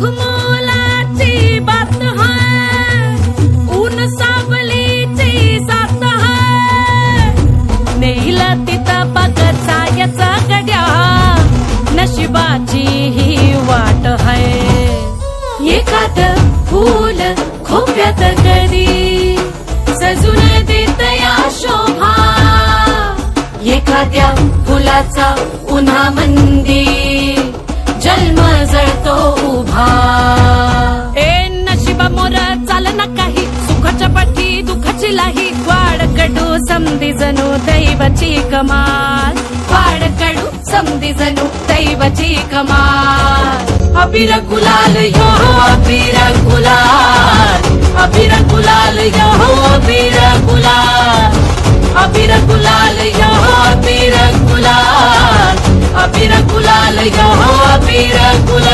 मोलाची बात है, ऊन सावलीची साथ है, नेईल तिथं बघचा याचा गड्या, नशिबाची ही वाट है. एखाद फूल खोप्यात कधी सजून देत या शोभा, एखाद्या फुलाचा उन्हामंदी जन्म जळतो उभा. ए नशिबा मोर चाल ना काही, सुखाच्या पाठी दुखाची लाही, वाड कडू समधी जणू दैवाची कमाल, वाड कडू समधी जणू दैवाची कमाल. अबीर गुलाल यो अबीर गुलाल, अबीर गुलाल यो अबीर गुलाल, अबीर गुलाल यो अबीर गुलाल, अबीर गुलाल यो अबीर गुलाल.